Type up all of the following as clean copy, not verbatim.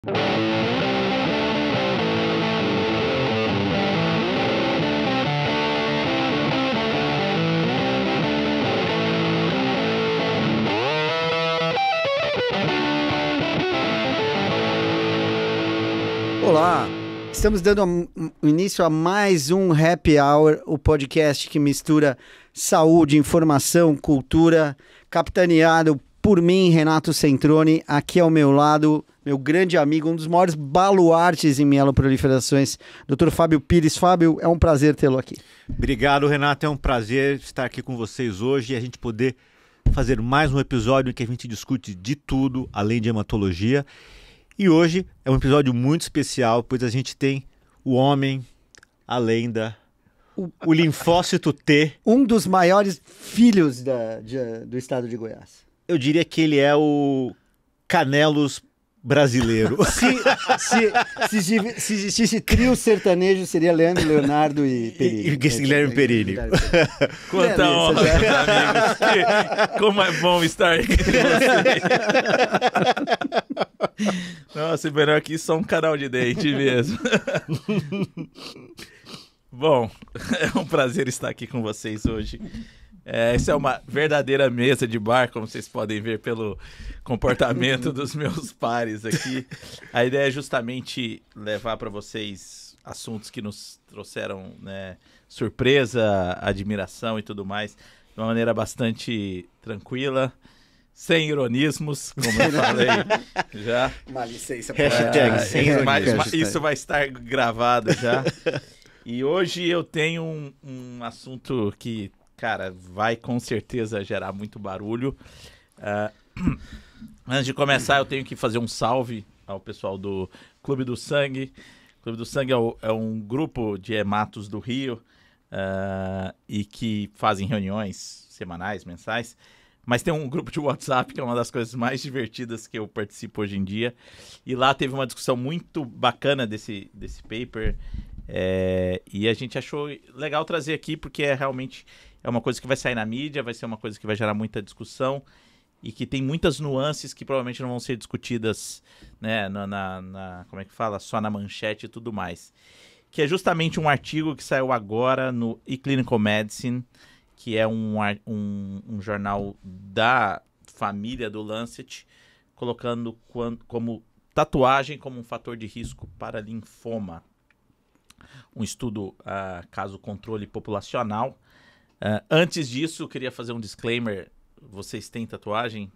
Olá, estamos dando início a mais um Happy Hour, o podcast que mistura saúde, informação, cultura, capitaneado por mim, Renato Centroni. Aqui ao meu lado, meu grande amigo, um dos maiores baluartes em mieloproliferações, Dr. Fábio Pires. Fábio, é um prazer tê-lo aqui. Obrigado, Renato. É um prazer estar aqui com vocês hoje e a gente poder fazer mais um episódio em que a gente discute de tudo, além de hematologia. E hoje é um episódio muito especial, pois a gente tem o homem, a lenda, o linfócito T. Um dos maiores filhos do estado de Goiás. Eu diria que ele é o Canelos brasileiro. Se existisse trio sertanejo, seria Leandro, Leonardo e Perini. E Guilherme Perini. Quanta honra, meus amigos. Como é bom estar aqui com vocês. Nossa, melhor que só um canal de dente mesmo. Bom, é um prazer estar aqui com vocês hoje. Essa é uma verdadeira mesa de bar, como vocês podem ver pelo comportamento dos meus pares aqui. A ideia é justamente levar para vocês assuntos que nos trouxeram, né, surpresa, admiração e tudo mais, de uma maneira bastante tranquila, sem ironismos, como eu falei já. Uma licença. Hashtag sem ironismos. Mas isso vai estar gravado já. E hoje eu tenho um assunto que, cara, vai com certeza gerar muito barulho. Antes de começar, eu tenho que fazer um salve ao pessoal do Clube do Sangue. O Clube do Sangue é um grupo de hematos do Rio e que fazem reuniões semanais, mensais. Mas tem um grupo de WhatsApp que é uma das coisas mais divertidas que eu participo hoje em dia. E lá teve uma discussão muito bacana desse paper. E a gente achou legal trazer aqui porque realmente é uma coisa que vai sair na mídia, vai ser uma coisa que vai gerar muita discussão e que tem muitas nuances que provavelmente não vão ser discutidas, né, como é que fala? Só na manchete e tudo mais. Que é justamente um artigo que saiu agora no eClinical Medicine, que é um jornal da família do Lancet, colocando como tatuagem como um fator de risco para linfoma. Um estudo caso controle populacional. Antes disso, eu queria fazer um disclaimer. Vocês têm tatuagem?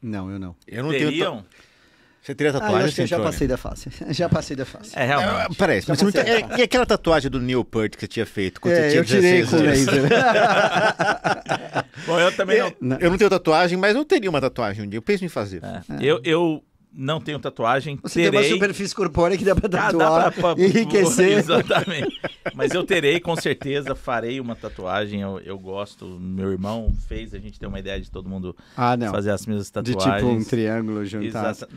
Não, eu não. Eu não Teriam? tenho. Você teria Eu tatuagem? acho que eu já passei da fase. Realmente. Peraí, mas você não tem... E aquela tatuagem do Neil Peart que você tinha feito quando você tinha eu tirei 16 com anos? laser. Bom, eu também não. Eu não tenho tatuagem, mas eu teria uma tatuagem um dia. Eu penso em fazer. Eu não tenho tatuagem. Você tem uma terei. superfície corpórea que dá pra Dá tatuar, pra enriquecer. Exatamente. Mas eu terei, com certeza, farei uma tatuagem. Eu gosto. Meu irmão fez, a gente tem uma ideia de todo mundo fazer as mesmas De tatuagens. tipo um triângulo juntado.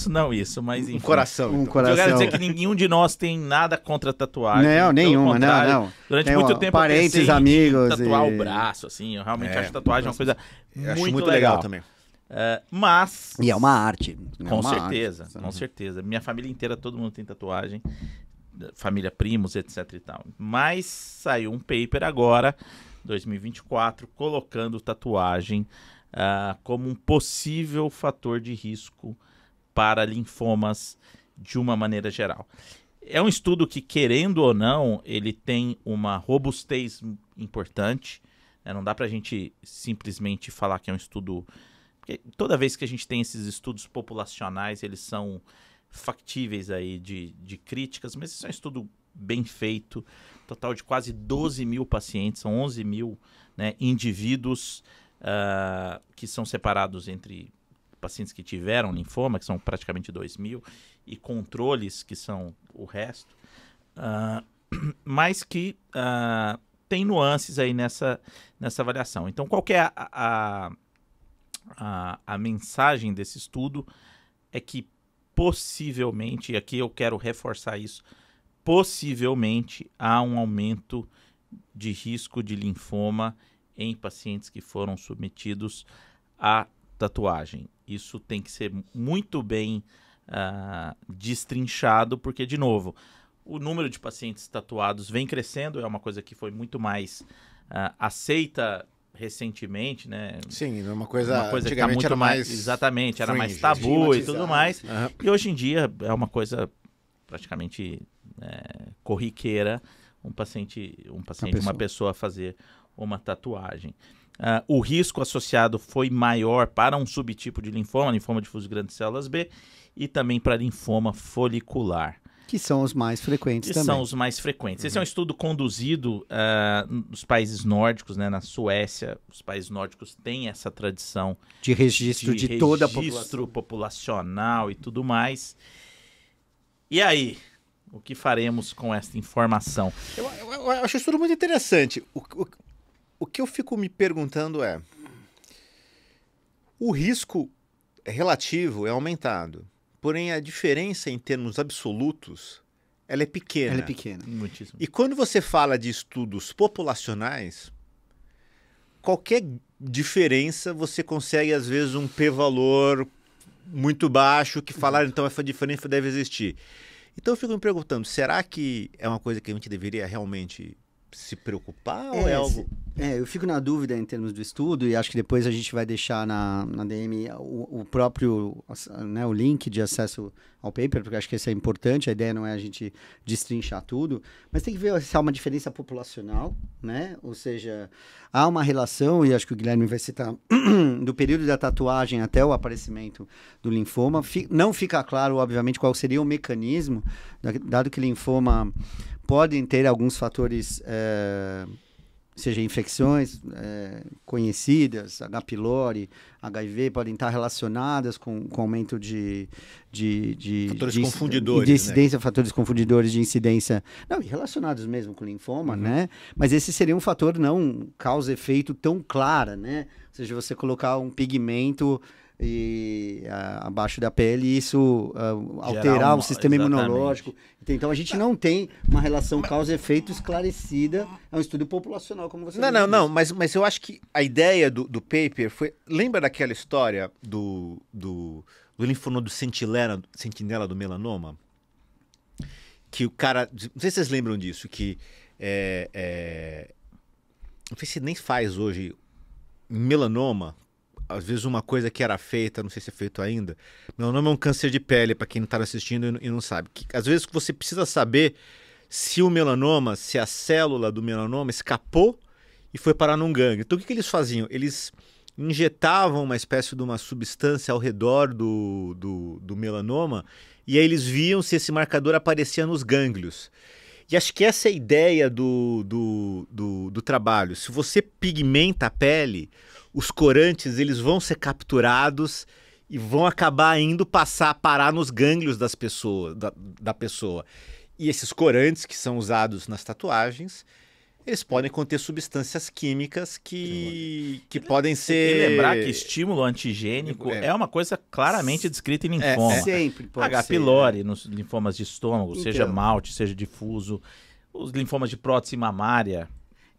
Não isso, mas enfim. Um coração. Um então. coração. Eu quero dizer que nenhum de nós tem nada contra tatuagem. Não, Pelo nenhuma, contrário, não. Durante Tem muito tempo parentes, eu pensei amigos em tatuar e- o braço, assim. Eu realmente acho tatuagem uma coisa Eu acho muito legal também. Mas... E é uma arte. Com certeza, com certeza. Minha família inteira, todo mundo tem tatuagem. Família, primos, etc e tal. Mas saiu um paper agora, 2024, colocando tatuagem como um possível fator de risco para linfomas de uma maneira geral. É um estudo que, querendo ou não, ele tem uma robustez importante. Não dá pra gente simplesmente falar que é um estudo... Porque toda vez que a gente tem esses estudos populacionais, eles são factíveis aí de críticas, mas isso é um estudo bem feito, total de quase 12 mil pacientes, são 11 mil, né, indivíduos que são separados entre pacientes que tiveram linfoma, que são praticamente 2 mil, e controles, que são o resto, mas que tem nuances aí nessa avaliação. Então, qual que é a mensagem desse estudo? É que possivelmente, e aqui eu quero reforçar isso, possivelmente há um aumento de risco de linfoma em pacientes que foram submetidos à tatuagem. Isso tem que ser muito bem destrinchado, porque, de novo, o número de pacientes tatuados vem crescendo, é uma coisa que foi muito mais aceita recentemente, né? Sim, uma coisa que tá antigamente muito era mais exatamente, era mais fringe, tabu e tudo mais. Uhum. E hoje em dia é uma coisa praticamente corriqueira uma pessoa fazer uma tatuagem. O risco associado foi maior para um subtipo de linfoma difuso grande células B, e também para linfoma folicular. Que são os mais frequentes também. São os mais frequentes. Esse é um estudo conduzido nos países nórdicos, né? Na Suécia, os países nórdicos têm essa tradição de registro de toda a população. Registro populacional e tudo mais. E aí, o que faremos com essa informação? Eu acho isso tudo muito interessante. O que eu fico me perguntando é: o risco relativo é aumentado, porém a diferença em termos absolutos ela é pequena. Ela é pequena. Muitíssimo. E quando você fala de estudos populacionais, qualquer diferença você consegue às vezes um p-valor muito baixo que falar então essa diferença deve existir. Então eu fico me perguntando, será que é uma coisa que a gente deveria realmente se preocupar ou é algo... eu fico na dúvida em termos do estudo, e acho que depois a gente vai deixar na DM o próprio, né, o link de acesso ao paper, porque acho que isso é importante, a ideia não é a gente destrinchar tudo, mas tem que ver se há uma diferença populacional, né? Ou seja, há uma relação, e acho que o Guilherme vai citar, do período da tatuagem até o aparecimento do linfoma. Não fica claro, obviamente, qual seria o mecanismo, dado que linfoma podem ter alguns fatores, seja infecções conhecidas, H. pylori, HIV, podem estar relacionadas com aumento de fatores confundidores, de incidência, né? Fatores confundidores de incidência, não, e relacionados mesmo com linfoma, né? Mas esse seria um fator não causa-efeito tão clara, né? Ou seja, você colocar um pigmento abaixo da pele e isso alterar o sistema imunológico. Então a gente não tem uma relação causa-efeito esclarecida. É um estudo populacional, como você disse. Não, mas eu acho que a ideia do paper foi... Lembra daquela história do linfonodo sentinela do melanoma? Que o cara... Não sei se vocês lembram disso, que não sei se nem faz hoje melanoma. Às vezes uma coisa que era feita, não sei se é feito ainda, melanoma é um câncer de pele, para quem não está assistindo e não sabe. Que, às vezes você precisa saber se o melanoma, se a célula do melanoma escapou e foi parar num gânglio. Então o que eles faziam? Eles injetavam uma espécie de uma substância ao redor do melanoma e aí eles viam se esse marcador aparecia nos gânglios. E acho que essa é a ideia do trabalho. Se você pigmenta a pele, os corantes eles vão ser capturados e vão acabar indo parar nos gânglios das pessoas, da pessoa. E esses corantes que são usados nas tatuagens, eles podem conter substâncias químicas que podem ser... E lembrar que estímulo antigênico é uma coisa claramente descrita em linfoma. Sempre pode H. ser, pylori nos linfomas de estômago, seja malte, seja difuso. Os linfomas de prótese mamária,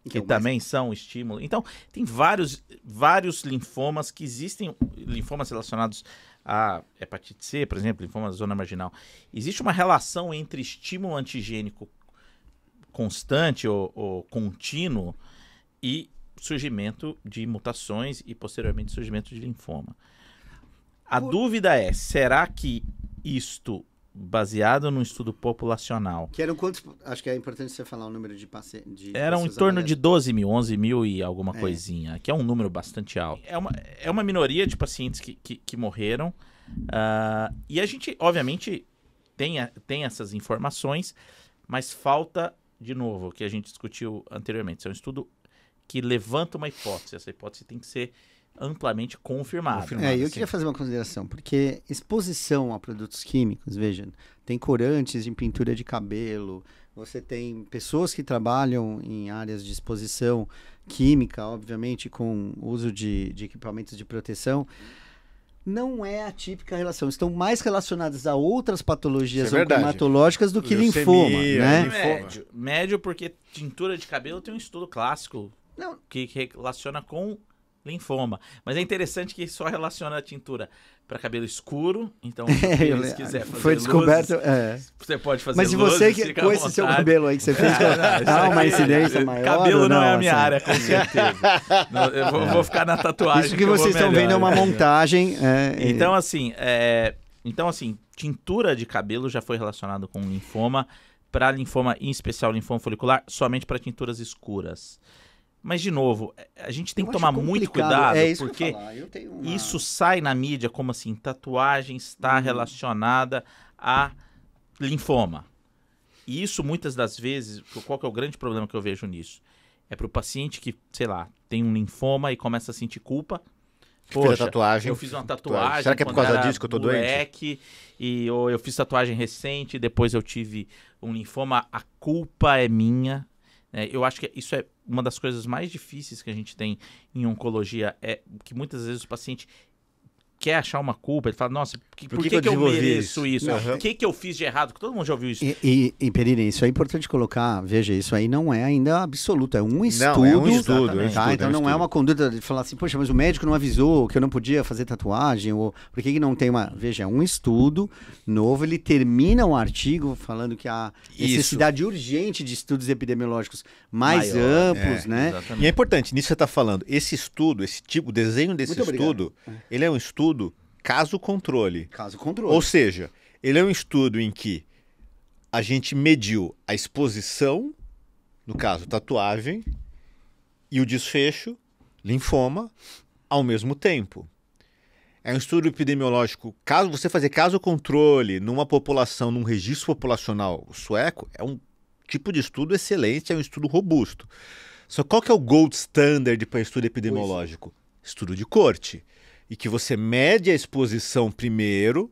que também são estímulo. Então, tem vários linfomas que existem, linfomas relacionados a hepatite C, por exemplo, linfoma da zona marginal. Existe uma relação entre estímulo antigênico constante ou contínuo e surgimento de mutações e, posteriormente, surgimento de linfoma. A dúvida é, será que isto, baseado num estudo populacional... Que eram quantos... Acho que é importante você falar o número de pacientes... Eram em torno de 12 mil, 11 mil e alguma coisinha, que é um número bastante alto. É uma minoria de pacientes que morreram, e a gente, obviamente, tem essas informações, mas falta... De novo, o que a gente discutiu anteriormente. Isso é um estudo que levanta uma hipótese. Essa hipótese tem que ser amplamente confirmada. Eu queria fazer uma consideração, porque exposição a produtos químicos, vejam, tem corantes em pintura de cabelo, você tem pessoas que trabalham em áreas de exposição química, obviamente com uso de equipamentos de proteção. Não é a típica relação. Estão mais relacionadas a outras patologias oncomatológicas do que linfoma, né? Médio porque tintura de cabelo tem um estudo clássico que relaciona com linfoma. Mas é interessante que só relaciona a tintura para cabelo escuro, então se quiser fazer foi descoberto, luzes, você pode fazer mas se luzes, você fica com à esse seu vontade. cabelo aí que você fez, há uma incidência maior? Cabelo não é a minha assim? área, com certeza. Eu vou ficar na tatuagem. Isso que vocês estão vendo é uma montagem. Então, assim, tintura de cabelo já foi relacionado com linfoma. Para linfoma, em especial linfoma folicular, somente para tinturas escuras. Mas, de novo, a gente tem que tomar muito cuidado, porque isso sai na mídia como assim, tatuagem está relacionada a linfoma. E isso, muitas das vezes, qual que é o grande problema que eu vejo nisso? É para o paciente que, sei lá, tem um linfoma e começa a sentir culpa. Poxa, tatuagem. eu fiz uma tatuagem. Será que é por causa disso que eu tô doente? Ou eu fiz tatuagem recente, depois eu tive um linfoma, a culpa é minha. Eu acho que isso é uma das coisas mais difíceis que a gente tem em oncologia, é que muitas vezes o paciente quer achar uma culpa, ele fala, nossa, por que eu mereço isso? O que eu fiz de errado? Todo mundo já ouviu isso. E Perini, isso é importante colocar, veja, isso aí não é ainda absoluto, é um estudo. Não, é um estudo. Tá? Então não é uma conduta de falar assim, poxa, mas o médico não avisou que eu não podia fazer tatuagem, ou por que não tem uma... Veja, é um estudo novo, ele termina um artigo falando que há necessidade urgente de estudos epidemiológicos mais amplos, né? Exatamente. E é importante, nisso que você está falando, esse estudo, o desenho desse estudo, ele é um estudo caso controle. Caso controle. Ou seja, ele é um estudo em que a gente mediu a exposição, no caso, tatuagem, e o desfecho, linfoma, ao mesmo tempo. É um estudo epidemiológico, caso você fazer caso controle numa população, num registro populacional sueco, é um tipo de estudo excelente, é um estudo robusto. Só qual que é o gold standard para estudo epidemiológico? Estudo de corte. E que você mede a exposição primeiro,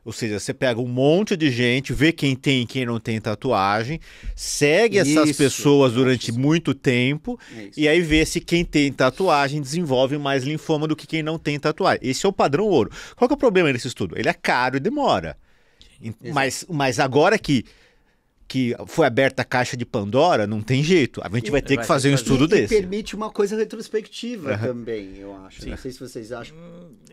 ou seja, você pega um monte de gente, vê quem tem e quem não tem tatuagem, segue essas pessoas durante muito tempo, e aí vê se quem tem tatuagem desenvolve mais linfoma do que quem não tem tatuagem. Esse é o padrão ouro. Qual que é o problema desse estudo? Ele é caro e demora. Mas agora que foi aberta a caixa de Pandora, não tem jeito. A gente vai ter que fazer um estudo desse. E permite uma coisa retrospectiva também, eu acho. Sim. Não sei se vocês acham.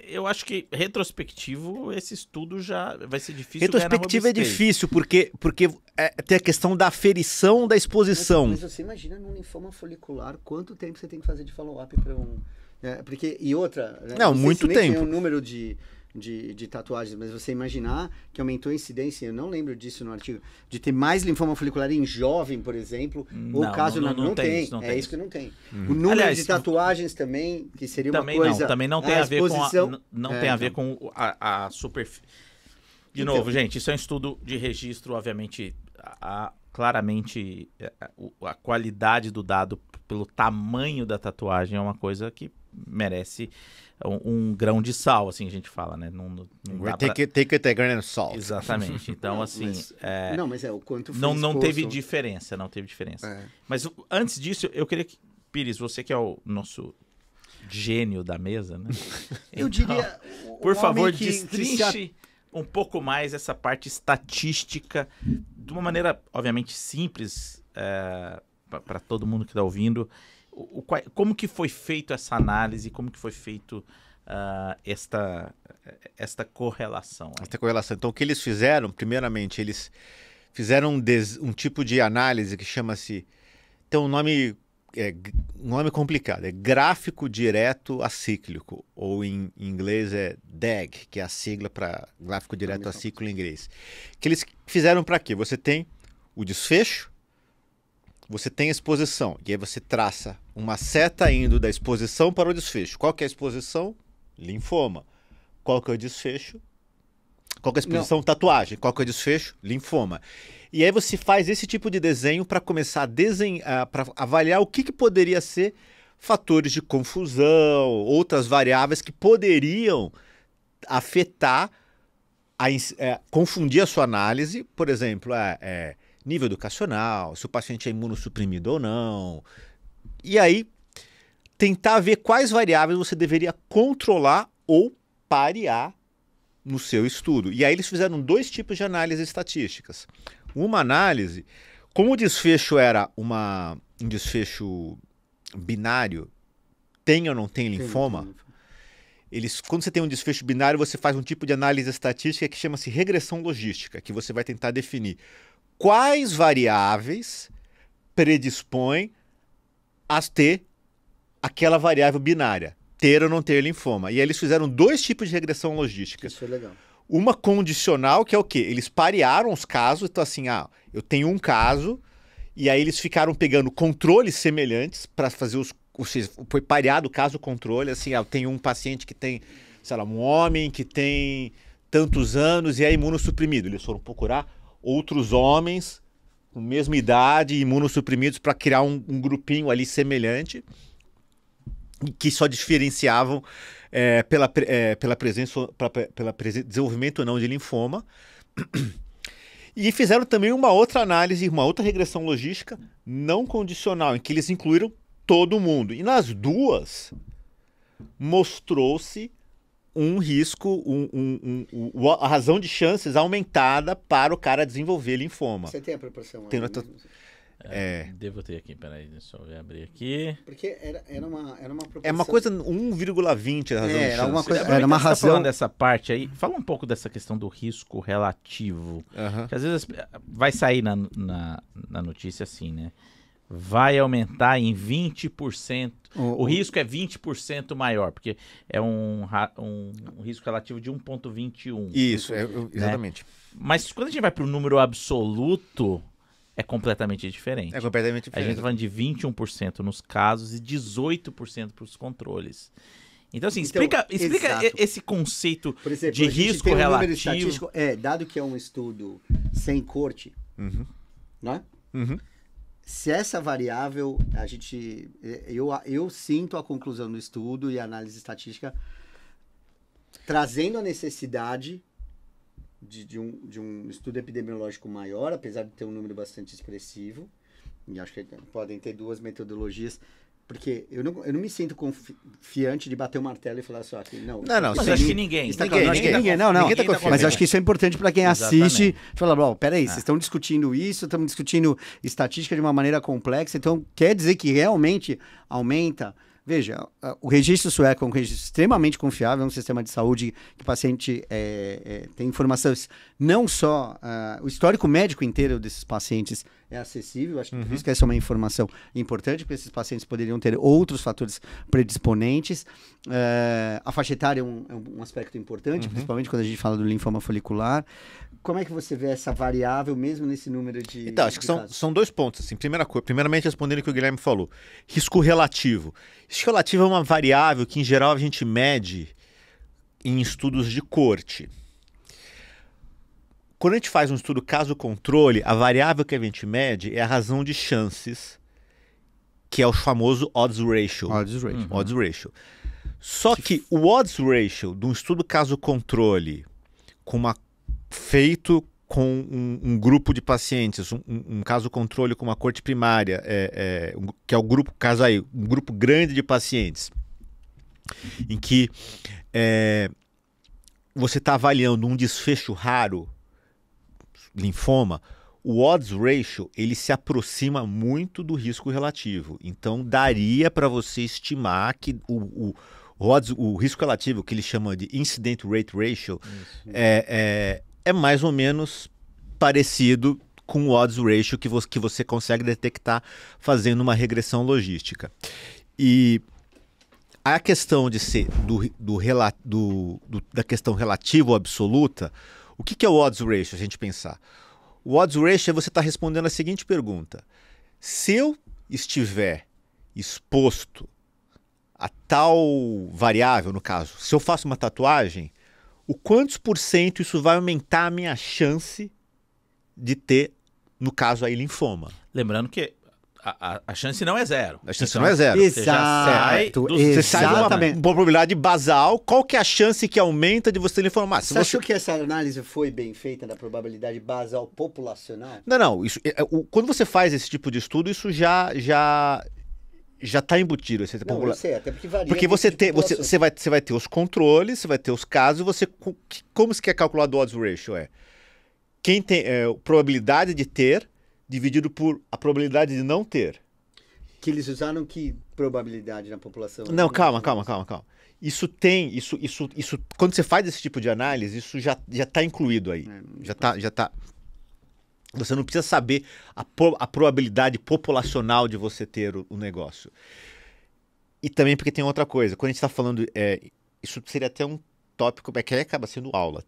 Eu acho que retrospectivo, esse estudo já vai ser difícil. Retrospectivo é difícil, porque tem a questão da aferição da exposição. Mas você imagina num linfoma folicular, quanto tempo você tem que fazer de follow-up para um... e outra... Não, muito tempo. Tem um número de tatuagens, mas você imaginar que aumentou a incidência, eu não lembro disso no artigo, de ter mais linfoma folicular em jovem, por exemplo, ou caso não tem. Isso que não tem. O número de tatuagens também, que seria também uma coisa... Também não tem a ver com tem a ver com a superfície. De novo, gente, isso é um estudo de registro, obviamente, claramente a qualidade do dado pelo tamanho da tatuagem é uma coisa que merece um grão de sal, assim a gente fala, né? Não take it a grain of salt. Exatamente. Então, assim... Mas o quanto foi não teve diferença, não teve diferença. Mas antes disso, eu queria que... Pires, você que é o nosso gênio da mesa, né? Eu diria... Por favor, destrinche um pouco mais essa parte estatística de uma maneira, obviamente, simples para todo mundo que está ouvindo. Como que foi feito essa análise, como que foi feito esta correlação? Esta correlação. Então, o que eles fizeram, primeiramente, eles fizeram um tipo de análise que chama-se... Tem um nome complicado, é gráfico direto acíclico, ou em inglês é DAG, que é a sigla para gráfico direto acíclico em inglês. Que eles fizeram para quê? Você tem o desfecho, você tem a exposição, e aí você traça uma seta indo da exposição para o desfecho. Qual que é a exposição? Linfoma. Qual que é o desfecho? Qual que é a exposição? Tatuagem. Qual que é o desfecho? Linfoma. E aí você faz esse tipo de desenho para começar a desenhar, para avaliar o que poderia ser fatores de confusão, outras variáveis que poderiam afetar, confundir a sua análise, por exemplo, nível educacional, se o paciente é imunossuprimido ou não. E aí, tentar ver quais variáveis você deveria controlar ou parear no seu estudo. E aí eles fizeram 2 tipos de análises estatísticas. Uma análise, como o desfecho era um desfecho binário, tem ou não tem linfoma, quando você tem um desfecho binário, você faz um tipo de análise estatística que chama-se regressão logística, que você vai tentar definir quais variáveis predispõem a ter aquela variável binária, ter ou não ter linfoma. E aí eles fizeram 2 tipos de regressão logística. Isso é legal. Uma condicional, que é o quê? Eles parearam os casos, então assim, eu tenho um caso, e aí eles ficaram pegando controles semelhantes para fazer ou seja, foi pareado o caso-controle, assim, eu tenho um paciente que tem, sei lá, um homem que tem tantos anos e é imunossuprimido. Eles foram procurar outros homens com mesma idade, imunossuprimidos, para criar um grupinho ali semelhante, que só diferenciavam pela presença, desenvolvimento ou não de linfoma. E fizeram também uma outra análise, uma outra regressão logística não condicional, em que eles incluíram todo mundo. E nas duas, mostrou-se um risco, a razão de chances aumentada para o cara desenvolver linfoma. Você tem a proporção? Tem, Devo ter aqui, peraí, deixa eu abrir aqui. Porque era uma proporção... É uma coisa 1,20 a razão de era uma chances. coisa, era uma Você tá razão... falando dessa parte aí, fala um pouco dessa questão do risco relativo. Que às vezes vai sair na notícia assim, né? Vai aumentar em 20%. O risco é 20% maior, porque é um risco relativo de 1,21. Isso, exatamente. Mas quando a gente vai para o número absoluto, é completamente diferente. É completamente A gente diferente. está falando de 21% nos casos e 18% para os controles. Então, assim, explica esse conceito Por exemplo, de a gente risco tem um número relativo. estatístico, dado que é um estudo sem corte, né? Se essa variável, eu sinto a conclusão do estudo e a análise estatística trazendo a necessidade de um estudo epidemiológico maior, apesar de ter um número bastante expressivo, e acho que podem ter 2 metodologias, porque eu não me sinto confiante de bater o martelo e falar só aqui, não. Mas acho que ninguém. Ninguém, não. Ninguém tá confiante. Mas acho que isso é importante para quem assiste. Exatamente. Fala, peraí, vocês estão discutindo isso, estamos discutindo estatística de uma maneira complexa, então quer dizer que realmente aumenta. Veja, o registro sueco é um registro extremamente confiável, é um sistema de saúde que o paciente tem informações, não só o histórico médico inteiro desses pacientes é acessível, acho que por isso que essa é uma informação importante, porque esses pacientes poderiam ter outros fatores predisponentes. A faixa etária é um aspecto importante, principalmente quando a gente fala do linfoma folicular. Como é que você vê essa variável, mesmo nesse número de Então, acho que casos? são 2 pontos. Assim. Primeiramente, respondendo o que o Guilherme falou. Risco relativo. Risco relativo é uma variável que, em geral, a gente mede em estudos de corte. Quando a gente faz um estudo caso-controle, a variável que a gente mede é a razão de chances, que é o famoso odds ratio. Odds ratio. Só que o odds ratio de um estudo caso-controle feito com um grupo de pacientes, um caso-controle com uma corte primária, que é o grupo, um grupo grande de pacientes, em que você está avaliando um desfecho raro, linfoma, o odds ratio ele se aproxima muito do risco relativo. Então, daria para você estimar que o risco relativo, que ele chama de incident rate ratio, é mais ou menos parecido com o odds ratio que você consegue detectar fazendo uma regressão logística. E a questão de ser da questão relativa ou absoluta, o que é o odds ratio, a gente pensar? O odds ratio é você estar respondendo a seguinte pergunta: se eu estiver exposto a tal variável, no caso, se eu faço uma tatuagem, o quantos por cento isso vai aumentar a minha chance de ter, no caso aí, linfoma? Lembrando que a chance não é zero. A chance não é zero. Exato. Você sai de uma probabilidade basal. Qual que é a chance que aumenta de você ter linfoma? Você achou que essa análise foi bem feita da probabilidade basal populacional? Não. Quando você faz esse tipo de estudo, isso já está embutido. Não, eu sei, até porque varia. Porque você vai ter os controles, você vai ter os casos, como se quer calcular o odds ratio? Quem tem probabilidade de ter dividido por a probabilidade de não ter. Que eles usaram que probabilidade na população. Não, calma. Isso quando você faz esse tipo de análise, isso já está incluído aí. Já tá. Você não precisa saber a probabilidade populacional de você ter o negócio. E também porque tem outra coisa. Quando a gente está falando, isso seria até um tópico, que aí acaba sendo aula,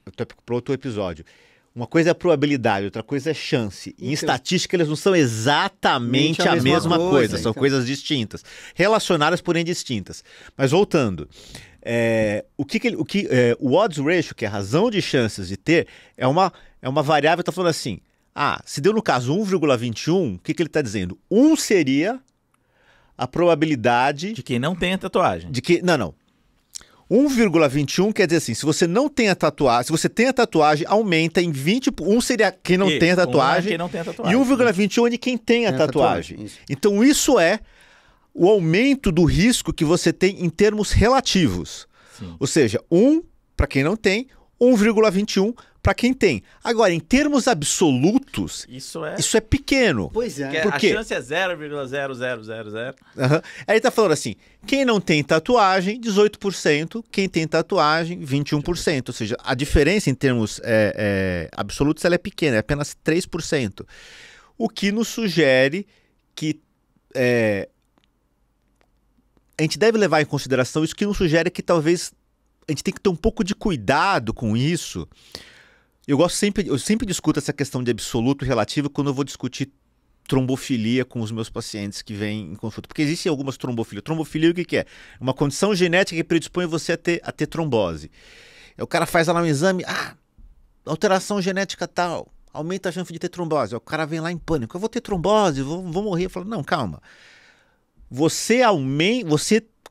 um tópico para outro episódio. Uma coisa é a probabilidade, outra coisa é chance. Em estatística, eles não são exatamente a mesma coisa. São coisas distintas. Relacionadas, porém distintas. Mas voltando, o odds ratio, que é a razão de chances de ter, é uma variável que está falando assim, se deu no caso 1,21, o que ele está dizendo? 1 seria a probabilidade... De quem não tem a tatuagem. Não. 1,21 quer dizer assim, se você não tem a tatuagem, se você tem a tatuagem, aumenta em 20, 1 seria quem não tem a tatuagem, e 1,21 é de quem tem a tatuagem. Então isso é o aumento do risco que você tem em termos relativos. Sim. Ou seja, 1 para quem não tem, 1,21 para quem tem. Agora, em termos absolutos, isso é pequeno. Pois é. Por quê? A chance é 0,0000. Aí ele tá falando assim, quem não tem tatuagem, 18%, quem tem tatuagem, 21%. Ou seja, a diferença em termos absolutos ela é pequena, é apenas 3%. O que nos sugere que a gente deve levar em consideração isso, que nos sugere que talvez a gente tem que ter um pouco de cuidado com isso. Eu sempre discuto essa questão de absoluto e relativo quando eu vou discutir trombofilia com os meus pacientes que vêm em consulta. Porque existem algumas trombofilias. Trombofilia o que é? Uma condição genética que predispõe você a ter trombose. O cara faz lá um exame, alteração genética tal, aumenta a chance de ter trombose. O cara vem lá em pânico, eu vou ter trombose, vou morrer. Eu falo, não, calma. Você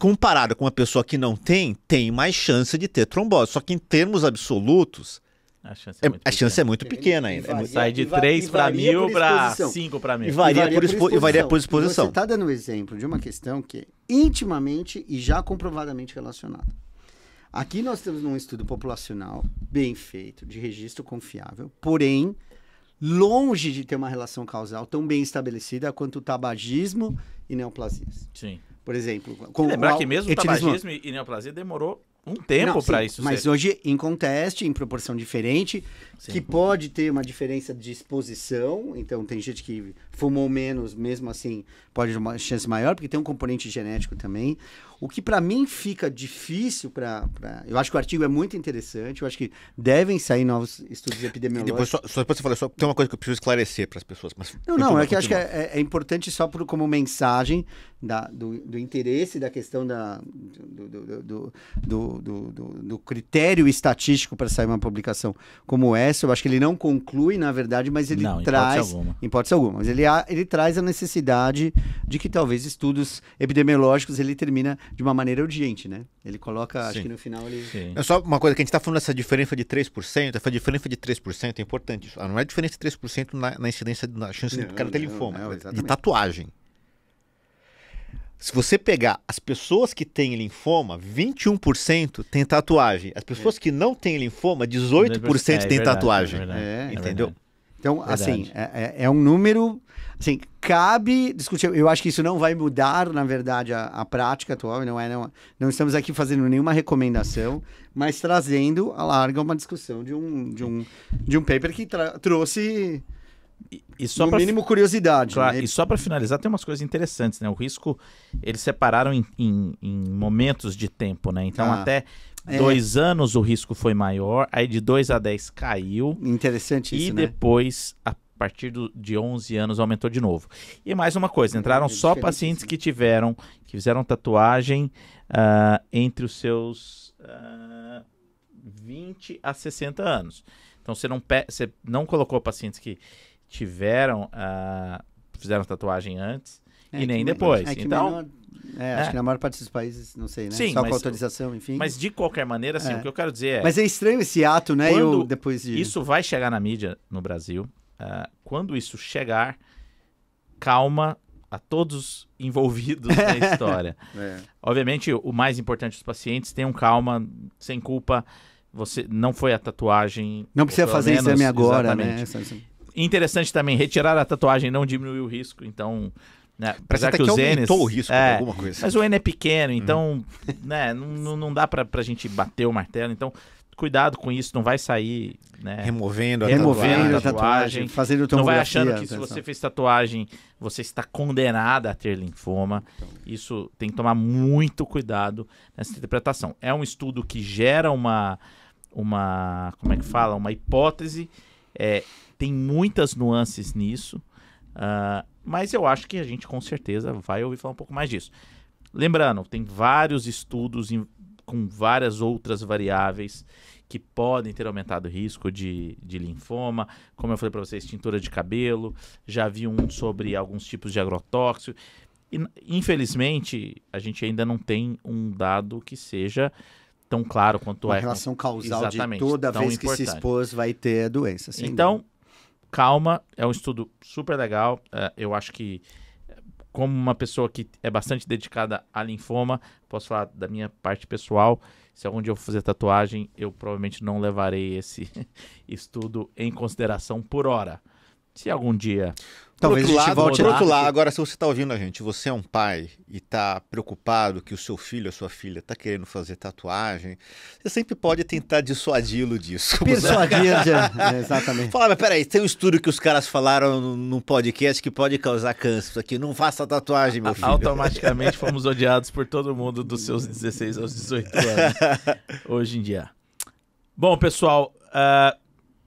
comparado com uma pessoa que não tem mais chance de ter trombose. Só que em termos absolutos, a chance é muito pequena ainda. Sai de 3 para 1000 para 5 para 1000. E varia por exposição. Você está dando um exemplo de uma questão que é intimamente e já comprovadamente relacionada. Aqui nós temos um estudo populacional bem feito, de registro confiável, porém, longe de ter uma relação causal tão bem estabelecida quanto o tabagismo e neoplasias. Sim. Por exemplo... lembrar que mesmo o tabagismo e neoplasia demorou um tempo para isso mas ser. Hoje, em contexto, em proporção diferente, Sim. que pode ter uma diferença de exposição. Então, tem gente que fumou menos, mesmo assim, pode ter uma chance maior, porque tem um componente genético também. O que, para mim, fica difícil eu acho que o artigo é muito interessante, eu acho que devem sair novos estudos epidemiológicos. Depois você fala, só tem uma coisa que eu preciso esclarecer para as pessoas. Mas não, é que eu acho que é importante só como mensagem do interesse da questão do critério estatístico para sair uma publicação como essa. Eu acho que ele não conclui, na verdade, mas ele traz... Em hipótese alguma. Mas ele traz a necessidade de que talvez estudos epidemiológicos ele termina de uma maneira urgente, né? Ele coloca, Sim. acho que no final ele... Sim. É só uma coisa que a gente está falando dessa diferença de 3%, essa diferença de 3% é importante. Não é diferença de 3% na incidência, na chance do cara ter linfoma, de tatuagem. Se você pegar as pessoas que têm linfoma, 21% tem tatuagem. As pessoas que não têm linfoma, 18% têm tatuagem. Entendeu? Então, assim, é um número... Assim, cabe discutir. Eu acho que isso não vai mudar, na verdade, a prática atual. Não estamos aqui fazendo nenhuma recomendação, mas trazendo à larga uma discussão de um paper que trouxe... no mínimo curiosidade. Claro, né? E só para finalizar, tem umas coisas interessantes, né? O risco, eles separaram em momentos de tempo, né? Então, até 2 anos o risco foi maior, aí de 2 a 10 caiu. Interessante isso, e depois, a partir de 11 anos, aumentou de novo. E mais uma coisa, entraram só pacientes que fizeram tatuagem entre os seus 20 a 60 anos. Então, você não colocou pacientes que fizeram tatuagem antes e nem depois. Então, acho que na maior parte dos países, não sei, né? Sim, só com autorização, enfim. Mas de qualquer maneira, assim, o que eu quero dizer é... Mas é estranho esse ato, né? Depois de... Isso vai chegar na mídia no Brasil. Quando isso chegar, calma a todos envolvidos na história. Obviamente, o mais importante dos pacientes, tenham calma, sem culpa. Você não foi a tatuagem. Não precisa fazer exame agora, exatamente. né? Interessante também, retirar a tatuagem não diminui o risco, então Parece Apesar até que aumentou o risco de alguma coisa. Mas o N é pequeno, então né, não dá pra gente bater o martelo. Então, cuidado com isso, não vai sair... Né, removendo a tatuagem, fazendo tomografia. Não vai achando que se você fez tatuagem, você está condenada a ter linfoma. Isso tem que tomar muito cuidado nessa interpretação. É um estudo que gera uma como é que fala? Uma hipótese. Tem muitas nuances nisso. Mas eu acho que a gente com certeza vai ouvir falar um pouco mais disso. Lembrando, tem vários estudos com várias outras variáveis que podem ter aumentado o risco de linfoma. Como eu falei para vocês, tintura de cabelo. Já vi um sobre alguns tipos de agrotóxico. E, infelizmente, a gente ainda não tem um dado que seja tão claro quanto uma relação causal exatamente, de toda vez importante. Que se expôs vai ter a doença. Então, calma. É um estudo super legal. Eu acho que, como uma pessoa que é bastante dedicada a linfoma, posso falar da minha parte pessoal. Se algum dia eu for fazer tatuagem, eu provavelmente não levarei esse estudo em consideração por hora. Se algum dia... Talvez a gente volte lá. Por outro lado, agora, se você está ouvindo a gente, você é um pai e está preocupado que o seu filho, a sua filha, está querendo fazer tatuagem, você sempre pode tentar dissuadi-lo disso. Persuadir, exatamente. Fala, mas peraí, tem um estudo que os caras falaram no podcast que pode causar câncer. Isso aqui, não faça tatuagem, meu filho. Automaticamente fomos odiados por todo mundo dos seus 16 aos 18 anos, hoje em dia. Bom, pessoal,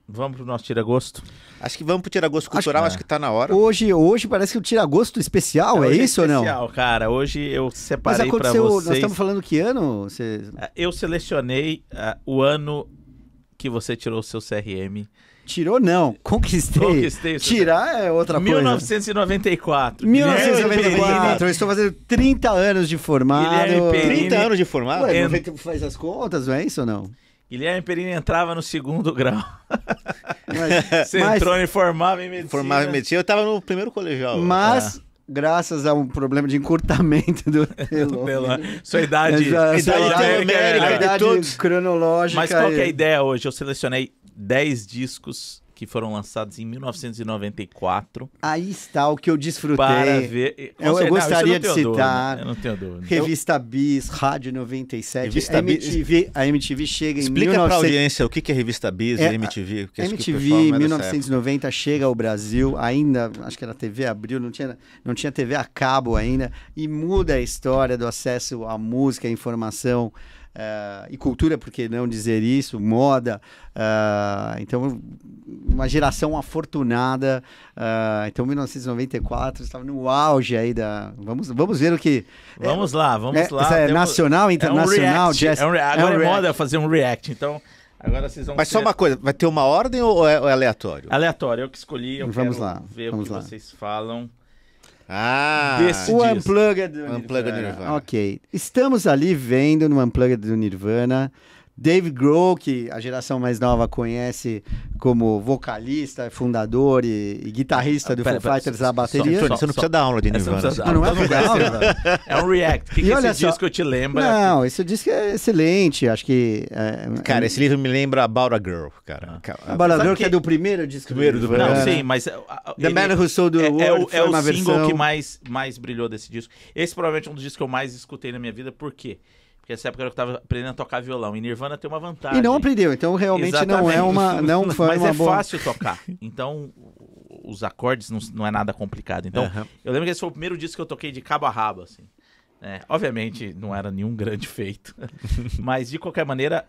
vamos pro nosso tira-gosto? Acho que vamos pro tira-gosto cultural, acho que tá na hora. Hoje parece que o tira-gosto especial, hoje é isso ou não? Especial, cara. Hoje eu separei para vocês... Nós estamos falando que ano? Eu selecionei o ano que você tirou o seu CRM. Tirou não, conquistei. Tirar é outra coisa. 1994. 1994, eu estou fazendo 30 anos de formado. 30 anos de formado? Ué, faz as contas, não é isso ou não? Guilherme Perini entrava no 2º grau. Você entrou e formava em medicina. Formava em medicina, eu estava no primeiro colegial. Mas, graças a um problema de encurtamento do telômero. Sua idade cronológica. Mas qual que é a ideia hoje? Eu selecionei 10 discos que foram lançados em 1994. Aí está o que eu desfrutei. Para ver. Eu gostaria de citar. Eu não tenho dúvida. Revista Bis, Rádio 97. Revista a MTV chega em Explica para a audiência o que é Revista Bis e MTV. A MTV, 1990, chega ao Brasil. Ainda, acho que era TV Abril, não tinha TV a cabo ainda. E muda a história do acesso à música, à informação. E cultura, por que não dizer isso, moda, então uma geração afortunada, então 1994 estava no auge aí vamos ver o que... Vamos lá. Nacional, internacional, jazz... Agora é moda fazer um react, então... Agora vocês vão Mas só uma coisa, vai ter uma ordem ou é aleatório? Aleatório, eu que escolhi, eu vamos quero lá, ver o que vocês falam. O Unplugged do Nirvana. Ok. Estamos ali vendo no Unplugged do Nirvana Dave Grohl, que a geração mais nova conhece como vocalista, fundador e guitarrista do Foo Fighters à bateria. Você não precisa dar aula de Nirvana. Não é pra aula. É um react. O que esse disco te lembra? Não, esse disco é excelente. Acho que... Cara, esse livro me lembra About a Girl, cara. About a Girl, que é do primeiro disco. Não, sim, mas... The Man Who Sold the World é o single que mais brilhou desse disco. Esse provavelmente é um dos discos que eu mais escutei na minha vida. Por quê? Porque nessa época eu estava aprendendo a tocar violão. E Nirvana tem uma vantagem. E não aprendeu, então realmente não foi mas uma boa... fácil tocar. Então, os acordes não é nada complicado. Então, eu lembro que esse foi o primeiro disco que eu toquei de cabo a rabo, assim. Obviamente, não era nenhum grande feito. Mas, de qualquer maneira,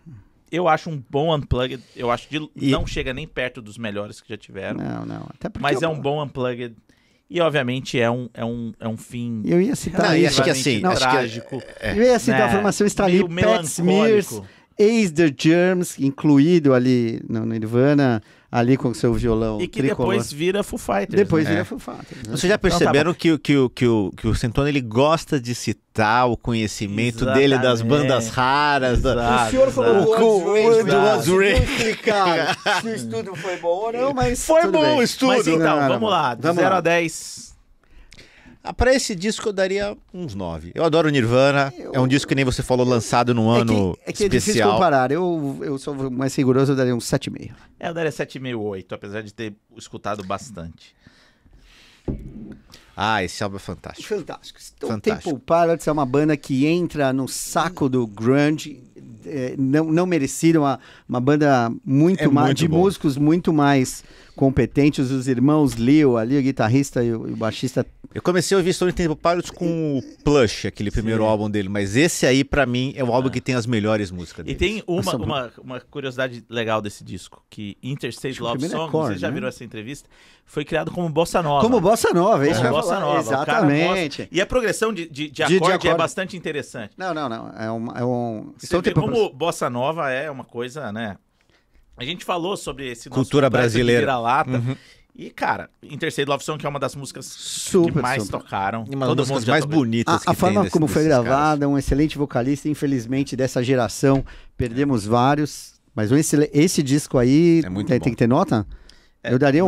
eu acho um bom Unplugged. Eu acho que não chega nem perto dos melhores que já tiveram. Não. Até porque mas é um bom Unplugged. E, obviamente, é um fim... Eu ia citar isso. Acho que assim... trágico. Eu ia citar a formação está ali, Pat Smears, Ex-The Germs, incluído ali no Nirvana, ali com o seu violão e que tricolor. Depois vira Foo Fighters. Depois vira Foo Fighters. Vocês já perceberam que o Centone, ele gosta de citar o conhecimento dele das bandas raras. O senhor falou do Ozzy. Explicar se o estudo foi bom ou não, mas foi bom o estudo. Mas então, vamos lá. De 0 a 10... Pra esse disco eu daria uns 9. Eu adoro Nirvana. É um disco que nem você falou, lançado num ano especial. É que é difícil comparar. Eu sou mais rigoroso, eu daria um 7,5. Eu daria 7,5, 8, apesar de ter escutado bastante. Ah, esse álbum é fantástico. Fantástico. Então, Fantástico. Temple Pilots é uma banda que entra no saco do grunge, não merecido, uma banda muito mais, muito de bom. músicos muito mais competentes, os irmãos Leo ali, o guitarrista e o baixista. Eu comecei a ouvir Stone Temple Pilots com o Plush, aquele primeiro álbum dele, mas esse aí, pra mim, é o álbum que tem as melhores músicas E dele. tem uma curiosidade legal desse disco, que Interstate o Love primeiro é Song, Korn, vocês já né? viram essa entrevista, foi criado como Bossa Nova. Como Bossa Nova, isso que eu ia Bossa falar. Nova. O cara Exatamente. mostra- E a progressão de acorde é acorde. bastante interessante. Não. É um... Você Stone vê Temple como Bossa Nova é uma coisa, né? A gente falou sobre esse nosso Cultura complexo de brasileira. vira-lata. E, cara, Interstate Love Song, que é uma das músicas que Super, mais super. tocaram. Uma das Todo músicas mundo já mais tocou. bonitas que A forma tem como foi desses caras. gravada, um excelente vocalista, infelizmente dessa geração, perdemos vários, mas esse disco aí É muito tem bom. que ter nota? Eu daria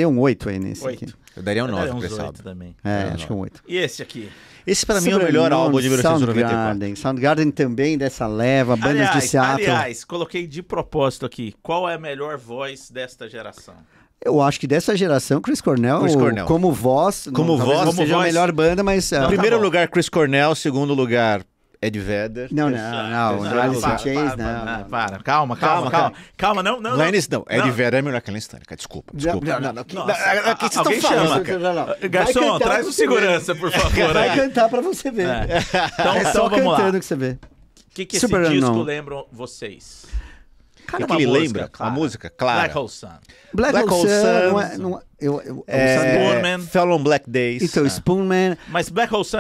um 8 aí nesse aqui. 8. Eu daria um 9 pra uns esse 8 álbum. também. Acho que é um 8. E esse aqui? Esse pra mim é o melhor álbum de 1994. Soundgarden também dessa leva, bandas de Seattle. Aliás, coloquei de propósito aqui. Qual é a melhor voz desta geração? Eu acho que dessa geração, Chris Cornell, como voz, Como talvez voz, não seja a voz. melhor banda, mas... Não, Primeiro tá bom. lugar, Chris Cornell. Segundo lugar, Ed Vedder. Não, Alice in Chains, não. Para. Calma. Não. Lennis, não. Ed Não. Vedder é melhor que a Lenny Stone, cara. Desculpa. Não. O que vocês Alguém estão falando, chama. cara? Vai Garçom, cantar traz pra o você ver. segurança, por favor. Vai aí. cantar pra você ver. Então, É só vamos lá. cantando que você vê. O que esse Super disco Unknown. lembra vocês? O que ele lembra? A música, claro. Black Hole Sun. Black Hole Sun não é... Spoonman. Fell on Black Days. Então, Spoonman... Mas Black Hole Sun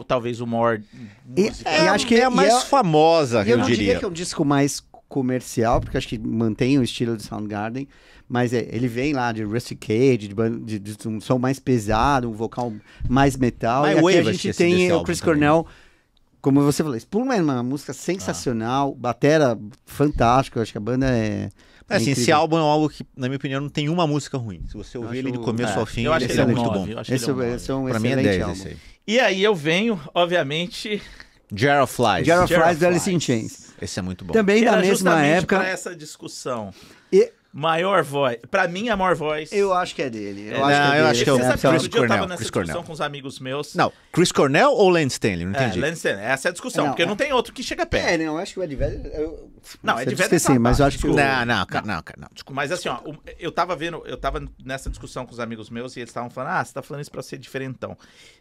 talvez o maior música. E acho que é a mais famosa, eu eu não diria diria. que é um disco mais comercial, porque acho que mantém o estilo de Soundgarden, mas ele vem lá de Rusty Cage, de um som mais pesado, um vocal mais metal. My E aqui Wave, a acho que gente esse tem desse o álbum Chris também. Cornell, como você falou, Spoonman é uma música sensacional, batera fantástico, acho que a banda é... Assim, esse incrível. álbum é um álbum que, na minha opinião, não tem uma música ruim. Se você ouvir ele do começo ao fim, eu acho que ele é ele é um muito 9, bom. eu acho que ele é um 9. Esse é um Pra mim é excelente 10 álbum. esse aí. E aí eu venho, obviamente, Jar of Flies. Jar of Jar of Flies do Alice in Flies. Chains. Esse é muito bom. Também que na era mesma justamente época... pra essa discussão. E Maior voz. Pra mim, a maior voz. eu acho que é dele. Não, eu acho que é o Você sabe que Chris outro dia eu tava Cornell, nessa Chris discussão Cornell. com os amigos meus. Não, Chris Cornell ou Len Stanley? Não entendi. Lance Stanley, essa é a discussão, Não, porque não tem outro que chega perto. Não, eu acho que o Ed Vedder... Não, Ed Vedder sim, mas eu acho que... Não, cara, não. Desculpa. Mas assim, ó, eu tava nessa discussão com os amigos meus e eles estavam falando, você tá falando isso pra ser diferentão.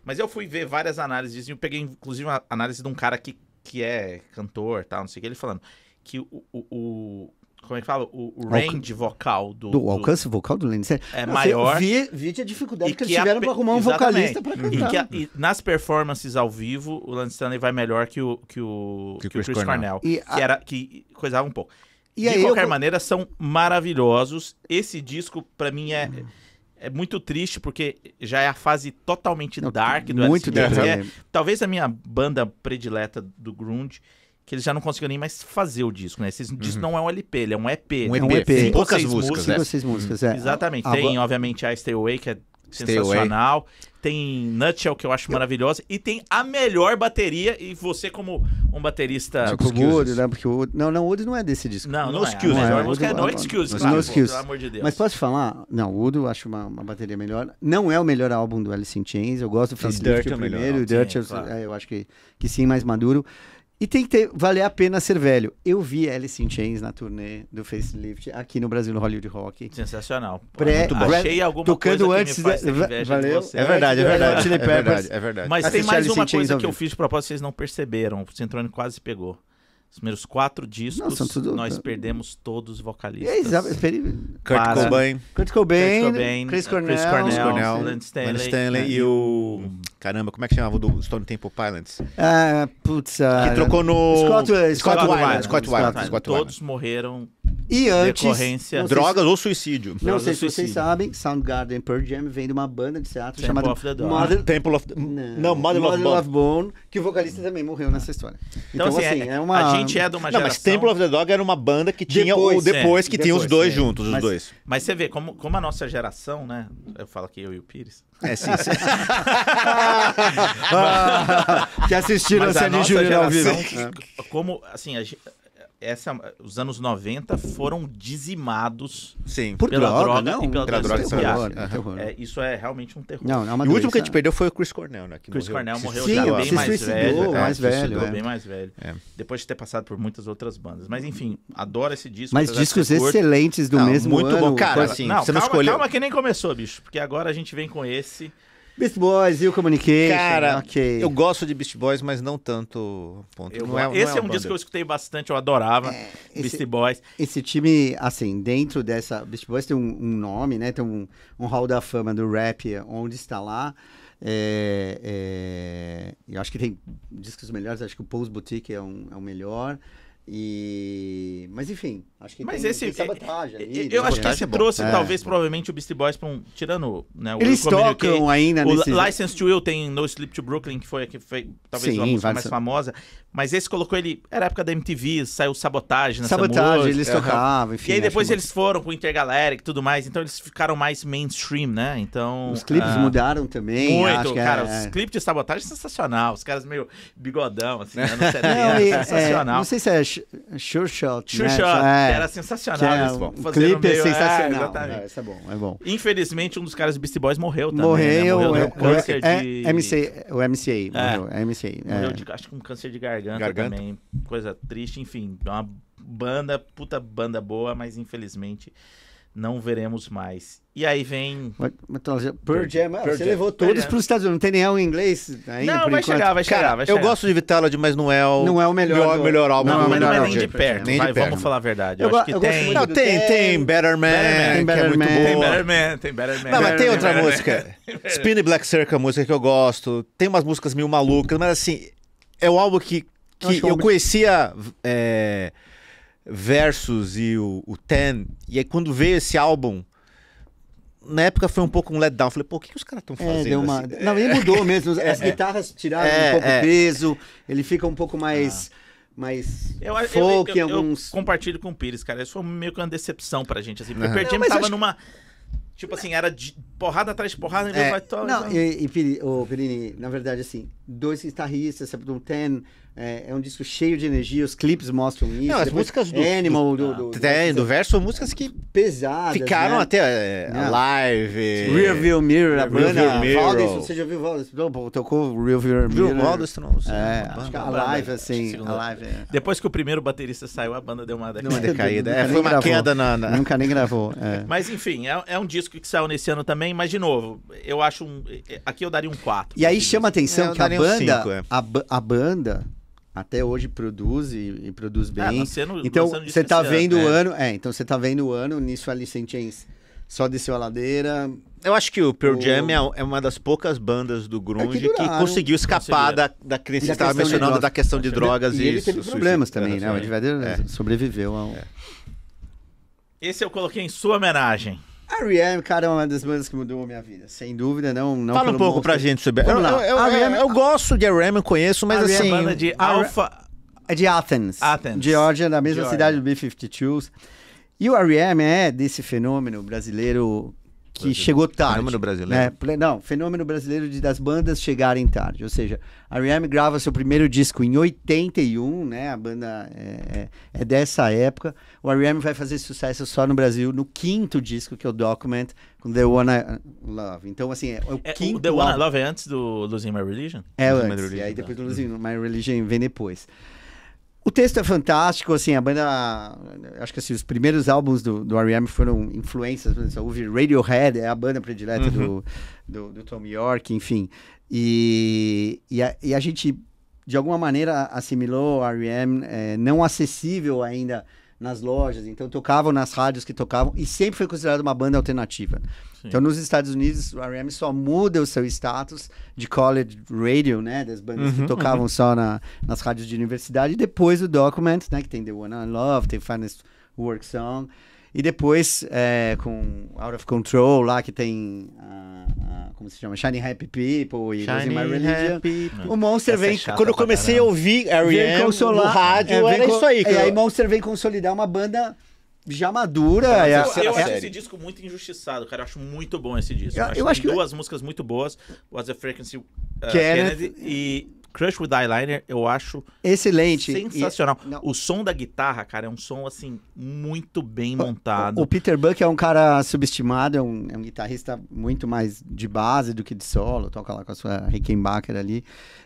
Mas eu fui ver várias análises e eu peguei, inclusive, uma análise de um cara que é cantor, tal, não sei o que, ele falando que como é que fala? O range vocal Do alcance vocal do Lenny Stanley. é maior. Vi a dificuldade E que eles que tiveram pra arrumar um exatamente. vocalista pra cantar. E nas performances ao vivo, o Lance Stanley vai melhor que o Chris Cornell. Que coisava um pouco. E De aí qualquer maneira, são maravilhosos. Esse disco, pra mim, é muito triste, porque já é a fase totalmente dark do muito Alice in Chains. dark. Talvez a minha banda predileta do grunge, que eles já não conseguiam nem mais fazer o disco, né? Esse disco não é um LP, ele é um EP. Um É um EP. EP. Tem poucas Seis músicas, Cinco né? ou seis músicas, Exatamente. Tem, obviamente, a Stay Away, que é Stay sensacional. Tem Nutshell, que eu acho maravilhosa. E tem a melhor bateria. E você, como um baterista... Tipo o Woody, né? Porque o Woody... Não, o Woody não é desse disco. Não, No não é. Excuse, A melhor né? música é No Excuse, claro, pelo amor de Deus. Mas posso te falar? Não, o Woody eu acho uma bateria melhor. Não é o melhor álbum do Alice in Chains. Eu gosto do Facelift, Dirt é o o melhor primeiro. O álbum. Dirt, Sim, claro. eu acho que sim, mais maduro. E tem que valer a pena ser velho. Eu vi Alice in Chains na turnê do Facelift aqui no Brasil, no Hollywood Rock. Sensacional. Muito bom. Achei alguma Tocando coisa antes que me faz ter inveja valeu. de você. É verdade. Chili Peppers. É verdade. Mas Assiste tem mais Alice uma in Chains coisa ao que eu vivo. fiz de propósito, vocês não perceberam. O Centrone quase pegou. Os primeiros 4 discos, Não, são tudo- nós perdemos todos os E vocalistas. aí, Kurt Para- Cobain, Kurt Cobain, Kurt Cobain, Chris Cornell, Len Stanley, Len Stanley e o... Caramba, como é que chamava o do Stone Temple Pilots? Que trocou no... Scott Weiland. Scott Weiland. Todos morreram E antes, decorrência. não sei Drogas ou suicídio? Não sei se vocês suicídio. sabem, Soundgarden e Pearl Jam vem de uma banda de teatro Temple chamada of the Dog. Mother... Temple of... Não, Mother of Bone. que o vocalista também morreu nessa história. Então, assim, é uma... a gente é de uma Não, geração... mas Temple of the Dog era uma banda que tinha Depois, que tinha os dois é. juntos, os Mas- dois. Mas você vê, como a nossa geração, né? Eu falo aqui eu e o Pires. É, sim. que assistiram a Mas a Sandy nossa Júnior ao vivo. geração, como, assim, os anos 90 foram dizimados Sim. Por pela droga não? e pela Pela droga, doença terror, opiácea. terror. Isso é realmente um terror. Não, é uma E o último que a doença- gente perdeu foi o Chris Cornell, né? Que Chris Cornell morreu Sim, já se bem mais suicidou, velho. mais velho, suicidou é. bem mais velho. É. Depois de ter passado por muitas outras bandas. Mas enfim, adoro esse disco. Mas apesar de discos ser curto. excelentes do Não, mesmo muito ano. bom, cara. Coisa- Assim, Não, você não calma, escolheu. calma que nem começou, bicho. Porque agora a gente vem com esse. Beast Boys, You Communication. Cara, ok. eu gosto de Beast Boys, mas não tanto. Ponto. Esse é um uma disco que eu banda. escutei bastante, eu adorava. Beastie Boys. Esse time, assim, dentro dessa... Beast Boys tem um nome, né? Tem um hall da fama do rap, onde está lá. Eu acho que tem discos melhores. Acho que o Pose Boutique é o melhor. Mas, enfim, acho que Mas tem, esse. tem Sabotage ali. Eu acho que Sabotage esse é bom. trouxe, É. talvez, provavelmente, o Beastie Boys pra um. Tirando, né? o Eles Will Communicate. tocam ainda O nesse... License to Will tem No Sleep to Brooklyn, que foi talvez Sim, a música vários- mais famosa. Mas esse colocou ele. Era a época da MTV, saiu Sabotage nessa Sabotage, música. eles tocavam, enfim. E aí acho depois que eles foram com o Intergalactic e tudo mais, então eles ficaram mais mainstream, né? Então. Os clipes mudaram também. Muito, acho que cara. é... Os clipes de Sabotagem é sensacional. Os caras meio bigodão, assim, né? No CD, Não, era sensacional. não sei se é Sure Shot, Sure né? Shot, É, era que sensacional. é Eles um fazendo clipe meio- sensacional. exatamente. Isso é bom, é bom. Infelizmente, um dos caras do Beastie Boys morreu também. Morreu, né? Morreu de câncer de... o MCA, morreu, Morreu é. de, acho que um câncer de garganta, Garganta. também. Coisa triste, enfim. Uma banda, puta banda boa, mas infelizmente não veremos mais. E aí vem... Pearl Jam, Pearl você Jam. levou Pearl todos Jam. para os Estados Unidos, não tem nenhum em inglês ainda, Não, por vai enquanto. chegar, vai chegar, Cara, vai eu chegar. gosto de Vitality, mas não é o Não é o melhor do- melhor álbum. não é o do- melhor não é álbum nem de de perto, Nem de vai, perto. vamos falar a verdade. Eu Eu acho go- que eu gosto tem... muito Não, do tem Better Man, tem que é Better muito Man. Tem boa. Better Man, tem Better Man. Não, mas tem outra Better Man. música. Spin Black Circle, a música que eu gosto. Tem umas músicas meio malucas, mas assim, é um álbum que acho que eu conhecia Versus e o Ten, e aí quando veio esse álbum, na época foi um pouco um letdown. Falei, pô, o que os caras estão fazendo? Deu uma... assim? Não, ele mudou mesmo, as guitarras tiraram um pouco o peso, ele fica um pouco mais folk em alguns... Eu compartilho com o Pires, cara. Isso foi meio que uma decepção pra gente, assim. Porque Aham. o Pearl Jam Não, mas tava acho- numa... Tipo assim, era de porrada atrás de porrada, e É, vai to- não, Perini, na verdade, assim, dois guitarristas, Sepultura Ten, é um disco cheio de energia, os clipes mostram isso. Não, as depois músicas Animal, do Verso são músicas que pesadas, ficaram né? até Alive. Rearview Mirror, a banda. Rearview Mirror. Valdez, você já viu Valdez? Tocou Rearview Viu Mirror. o Valdez, não sei. Acho que a Alive, assim, segunda. a Live Depois que o primeiro baterista saiu, a banda deu uma Uma decaída. Nunca Foi nem uma gravou. queda na... Nunca nem gravou. Mas enfim, é um disco que saiu nesse ano também, mas de novo, eu acho aqui eu daria um 4. E aí chama a atenção eu que a daria um banda, cinco, é. a banda até hoje produz e produz bem. Então lançando disco você tá esse vendo ano, o é. ano, então você tá vendo o ano, nisso a Alice in Chains só desceu a ladeira. Eu acho que o Pearl O- Jam é uma das poucas bandas do grunge que duraram. conseguiu escapar da que você Da estava questão de mencionando, drogas. da questão de drogas E ele teve suicídio. problemas também, né? O Ed sim. Vedder sobreviveu ao... Esse eu coloquei em sua homenagem. A R.E.M., cara, é uma das bandas que mudou a minha vida. Sem dúvida, não Fala pelo um pouco pra monstro. gente sobre... Vamos lá. Eu gosto de R.E.M., eu conheço, mas R.E.M. assim... Banda de Alpha... É de Athens. Geórgia, da mesma Geórgia. cidade do B-52s. E o R.E.M. é desse fenômeno brasileiro que chegou tarde. Fenômeno brasileiro? Né? Não, fenômeno brasileiro das bandas chegarem tarde. Ou seja, a R.E.M. grava seu primeiro disco em 81, né? A banda é dessa época. O R.E.M. vai fazer sucesso só no Brasil no quinto disco, que é o Document, com The One I Love. Então, assim, é o quinto O The One I álbum. Love é antes do Losing My Religion? É Losing My antes, Religion, e aí tá. depois do Losing My Religion vem depois. O texto é fantástico, assim, a banda... Acho que assim, os primeiros álbuns do R.E.M. foram influências, por exemplo, houve Radiohead, é a banda predileta do Tom York, enfim. E a gente, de alguma maneira, assimilou a R.E.M. Não acessível ainda nas lojas, então tocavam nas rádios que tocavam, e sempre foi considerado uma banda alternativa. Sim. Então, nos Estados Unidos, o R.E.M. só muda o seu status de college radio, né, das bandas que tocavam só nas rádios de universidade, e depois o Document, né, que tem The One I Love, tem Finest Work Song, e depois com Out of Control, lá que tem como se chama? Shining Happy People e Losing My Religion. O Monster Essa é vem... chata Quando eu pra comecei a caramba. ouvir vem R.E.M. no consolar, rádio, vem era isso aí. E aí Monster vem consolidar uma banda já madura. Eu acho série. esse disco muito injustiçado, cara. Eu acho muito bom esse disco. Eu Eu acho acho que- duas músicas muito boas. Was the Frequency Kennedy Kennedy e Crush with Eyeliner eu acho Excelente. sensacional. Não. O som da guitarra, cara, é um som, assim, muito bem montado. O Peter Buck é um cara subestimado, é um guitarrista muito mais de base do que de solo, toca lá com a sua Rickenbacker ali.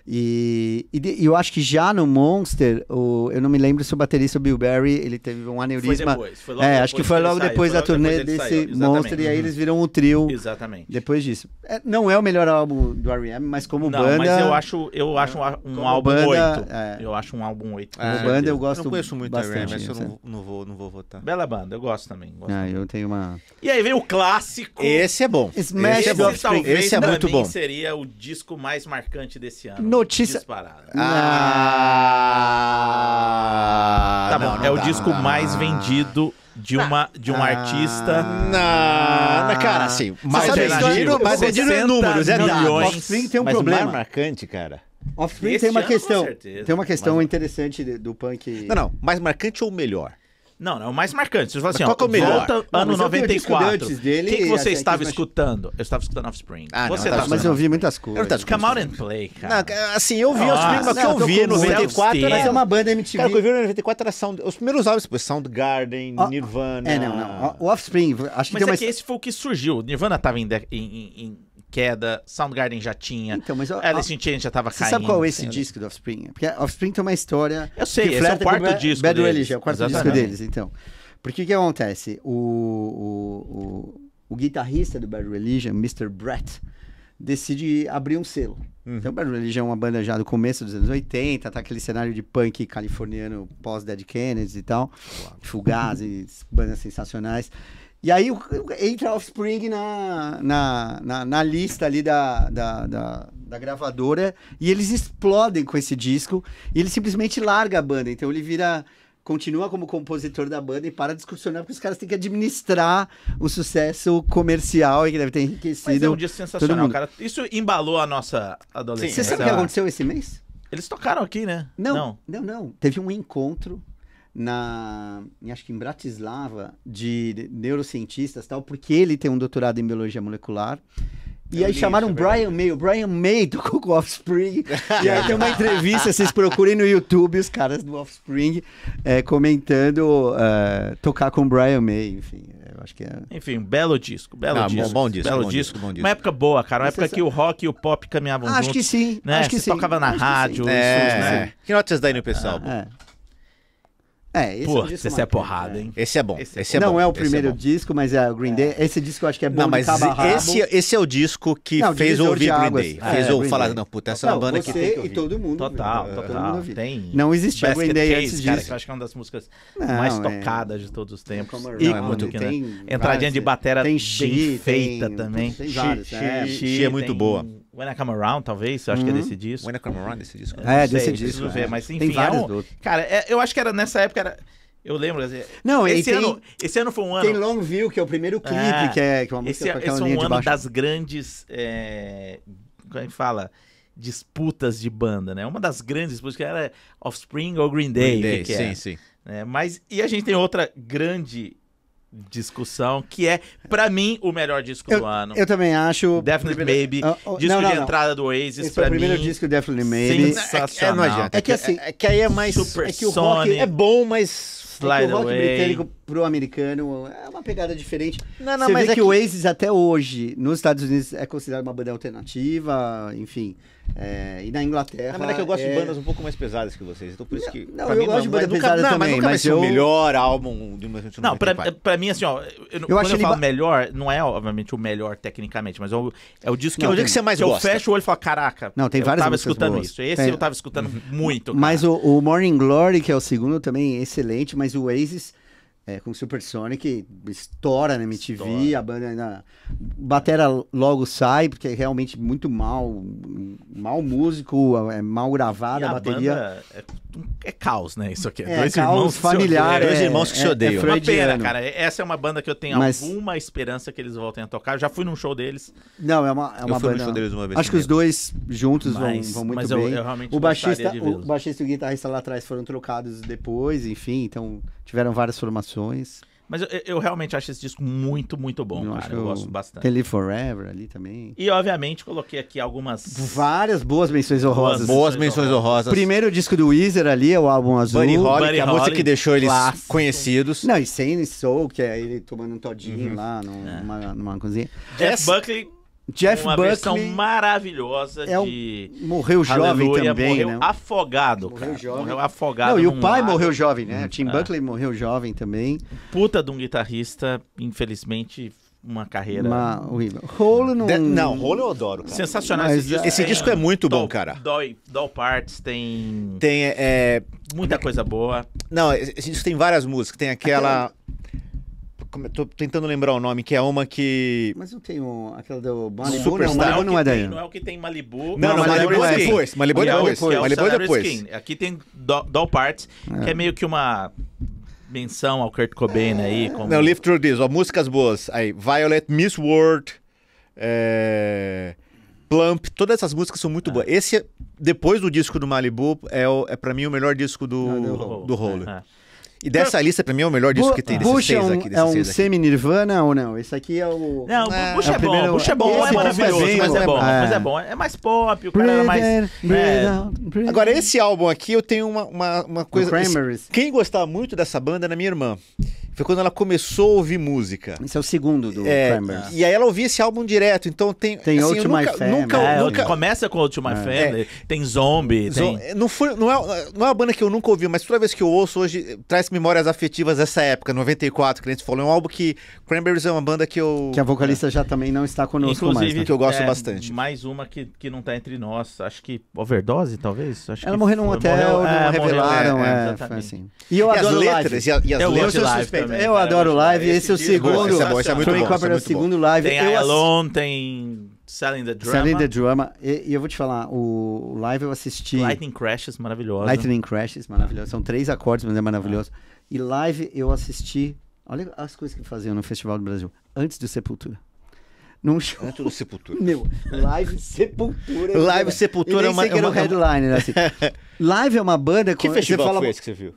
E eu acho que já no Monster, eu não me lembro se o baterista Bill Berry, ele teve um aneurisma. Foi logo acho que foi logo depois da turnê desse Monster, e aí eles viram um trio Exatamente. depois disso. Não é o melhor álbum do R.E.M., mas como Não, banda... mas eu acho um álbum banda, 8. é. Eu acho um álbum 8. Como banda eu gosto Eu não conheço muito a bastante. R.E.M., mas eu assim. não vou votar. Bela banda, eu gosto também. Eu tenho uma... E aí vem o clássico. Esse é bom. Smash Esse é bom. Offspring. Talvez Esse é pra muito mim bom. seria o disco mais marcante desse ano. Notícia- Disparado. Ah, Tá não, bom, não é o dá. disco mais vendido de um artista. Não, cara, assim, mais sabe a história? vendido, mais vendido em números, é dado. milhões. Offspring tem um Mas o problema. mais marcante, cara. Offspring Esse tem uma ano, questão. com certeza. Tem uma questão Mas- interessante do punk. Não, mais marcante ou melhor? Não, é o mais marcante. Você fala assim, Mas qual que é o melhor? volta Não, ano mas eu vi o disco 94. antes dele O que e você achei estava que mais- escutando? Eu estava escutando Offspring. Ah, não, Você tá, estava Mas eu vi muitas Eu coisas. não tava Come out and play, cara. Não, assim, eu vi Nossa, Offspring, mas o que não, eu tô vi em com 94 Self-Esteem. Mas é era... uma banda MTV. Cara, o que eu vi em 94 era os primeiros álbuns, depois Soundgarden, Ó, Nirvana... Não. O Offspring, acho que Mas tem é uma... que esse foi o que surgiu. Nirvana estava em queda, Soundgarden já tinha, Então, mas Alice in Chains já estava Você caindo. sabe qual é esse disco do Offspring? Porque Offspring tem uma história... Eu sei, que esse é o flerta com quarto disco Bad deles. Religion, é o quarto disco Exatamente. deles, então. Porque o que acontece? O guitarrista do Bad Religion, Mr. Brett, decide abrir um selo. Então, Bad Religion é uma banda já do começo dos anos 80, tá aquele cenário de punk californiano pós-Dead Kennedys e tal, Fugazes, bandas sensacionais. E aí entra Offspring na lista ali da gravadora e eles explodem com esse disco e ele simplesmente larga a banda. Então ele continua como compositor da banda e para de excursionar porque os caras têm que administrar o sucesso comercial e que deve ter enriquecido Mas é um disco todo sensacional, mundo. cara. Isso embalou a nossa adolescência. Você sabe o que aconteceu esse mês? Eles tocaram aqui, né? Não. Teve um encontro acho que em Bratislava, de neurocientistas e tal, porque ele tem um doutorado em biologia molecular. E aí chamaram o Brian May. O Brian May tocou com o Offspring. E aí tem uma entrevista, vocês procurem no YouTube os caras do Offspring comentando tocar com o Brian May. Enfim, eu acho que é... Enfim, belo disco, belo Não, disco. bom disco, belo bom disco. disco, bom disco. Uma época boa, cara. Uma Você época que o rock e o pop caminhavam Acho juntos. que sim, Né? acho que Você sim. tocava na Acho que sim. rádio, isso, É, né? que notas daí no pessoal? Esse Pô, é um disco esse é marcante, porrada, hein? Esse é bom, Esse esse é Não bom. é o esse primeiro bom. disco, mas é o Green Day. Esse disco eu acho que é bom Não, mas de cabo a rabo. esse é o disco que Não, fez eu divisor ouvir de Green águas. Day. É, Fez eu Green falar, Day. não, puta, essa é uma banda que tem que Você e ouvir. todo mundo. Total, todo mundo total. ouvir. Tem Não existia Basket Green Day Case, antes cara, disso. que eu acho que é uma das músicas Não, mais é. tocadas de todos os tempos. Come Around, Ícone, tem né? vários, Entradinha de batera tem bem She, feita tem- também. tem vários, She é muito tem boa. When I Come Around, talvez, eu acho que é desse disco. When I Come Around, esse disco. Eu não desse sei, disco. preciso ver, mas enfim, tem vários é um- outros. Cara, eu acho que era nessa época, eu lembro, Não, esse, e tem- ano, esse ano foi um Tem ano... Longview, que é o primeiro clipe, É. que é uma Esse música com aquela é um linha de ano baixo. das grandes, como é que fala? Disputas de banda, né? Uma das grandes disputas que era Offspring ou Green Day. Green Day, que sim, é, sim. né? Mas, e a gente tem outra grande discussão, que é, pra mim, o melhor disco do ano. Eu também acho... Definitely Maybe, disco não, de não. entrada do Oasis, Esse pra é o primeiro mim, disco Definitely Maybe. sensacional. Não adianta. É que assim, É que aí é mais... Super é que o rock Sonic, É bom, mas... Slide o rock Away. britânico pro americano é uma pegada diferente. Não, não, Você mas vê é que o Oasis até hoje, nos Estados Unidos, é considerado uma banda alternativa, enfim. E na Inglaterra... Na verdade é que eu gosto de bandas um pouco mais pesadas que vocês, então por isso que... Não, pra eu mim, gosto de banda nunca- pesada não, também, mas nunca vai mas ser o eu- melhor álbum de 1994. Não, pra mim, assim, ó, quando acho eu ele falo melhor, não é, obviamente, o melhor tecnicamente, mas é o disco Não, que, o dia que você mais eu gosta. fecho o olho e falo, caraca, Não, tem eu várias tava músicas escutando boas. isso. Esse Tem. eu tava escutando muito, cara. Mas o Morning Glory, que é o segundo, também é excelente, mas o Oasis, com Supersonic, estoura na MTV, Estoura. a banda ainda... Batera logo sai, porque é realmente muito mal músico, é mal E gravada a bateria. banda é caos, né? Isso aqui. É, Dois caos irmãos que se familiar, odeiam. Dois irmãos que se odeiam. Uma pena, freudiano. cara. Essa é uma banda que eu tenho Mas- alguma esperança que eles voltem a tocar. Eu já fui num show deles. Não, é uma Eu fui no banda... show deles uma vez Acho que os também. dois juntos Mas- vão muito mas bem. eu realmente o gostaria baixista, de o vê-los. baixista e o guitarrista lá atrás foram trocados depois, enfim, então tiveram várias formações. Mas eu realmente acho esse disco muito, muito bom, Eu cara. acho Eu gosto bastante. Tem Live Forever ali também. E, obviamente, coloquei aqui algumas... Várias boas menções honrosas. Boas menções honrosas. Primeiro disco do Weezer ali é o álbum azul. Buddy Holly, Buddy que é a música Holly, que deixou eles clássico. conhecidos. Não, e Sane Soul, que é ele tomando um todinho lá numa cozinha. Jeff Buckley, Jeff uma versão Buckley maravilhosa de... morreu jovem Aleluia, também, morreu né? afogado, Morreu cara. jovem. Morreu afogado. Não, e o num pai lago. morreu jovem, né? Tim Buckley morreu jovem também. Puta de um guitarrista, infelizmente, uma carreira... Horrível. Hole não... Não, Hole eu adoro, cara. Sensacional Mas, esse disco. esse disco é muito bom, cara. Doll Parts tem Tem, muita coisa boa. Não, esse disco tem várias músicas. Tem aquela... Tô tentando lembrar o nome, que é uma que... Mas não tem aquela do Malibu, Superstar. Malibu não é daí. Não é o que tem Malibu. Não, Malibu é depois. Malibu é depois. Que é o Malibu é Celebrity depois. Skin. Aqui tem Doll Parts, que é meio que uma menção ao Kurt Cobain aí. Como... Não, Live Through This, ó, músicas boas. Aí, Violet, Miss World, Plump, todas essas músicas são muito boas. Esse, depois do disco do Malibu, é pra mim o melhor disco do Hole. E dessa lista, pra mim, é o melhor disco que tem desses Bush seis aqui. é um semi-Nirvana ou não? Esse aqui é o... Não, Bush é primeiro- bom, Bush é bom, esse é maravilhoso, é bem mas é bom. bom, É. mas é bom. É mais pop, o cara era mais... Agora, esse álbum aqui, eu tenho uma coisa... Cranberries. Quem gostava muito dessa banda era minha irmã. Foi quando ela começou a ouvir música. Esse é o segundo do Cranberries. E aí ela ouvia esse álbum direto, então tem... Tem assim, Ode eu to My nunca, Family. nunca, Começa com o To My Family, tem Zombie, tem... Não é uma banda que eu nunca ouvi, mas toda vez que eu ouço hoje, traz memórias afetivas dessa época, 94, que a gente falou. É um álbum que... Cranberries é uma banda que eu... Que a vocalista já também não está conosco mais. Inclusive, Né? que eu gosto bastante. Mais uma que não tá entre nós. Acho que overdose, talvez? Acho Ela que morreu num hotel, não revelaram. Foi exatamente. assim. E eu E as adoro letras, live. e as Eu letras... gosto de live suspeito. também, Eu cara, adoro eu gosto de live. Esse é o disco segundo. Esse é bom, esse é muito Frank bom, Capra é o muito bom. segundo live. Tem Eu Alone, tem Selling the Drama. Selling the Drama. E eu vou te falar, o live eu assisti... Lightning Crashes, maravilhosa. Lightning Crashes, maravilhoso. São 3 acordes, mas é maravilhoso. E live eu assisti... Olha as coisas que faziam no Festival do Brasil. Antes do Sepultura. Num show... Antes do Sepultura. Meu, Live Sepultura. Live Sepultura é uma... era o headliner, assim. Live é uma banda... Que você festival fala... foi esse que você viu?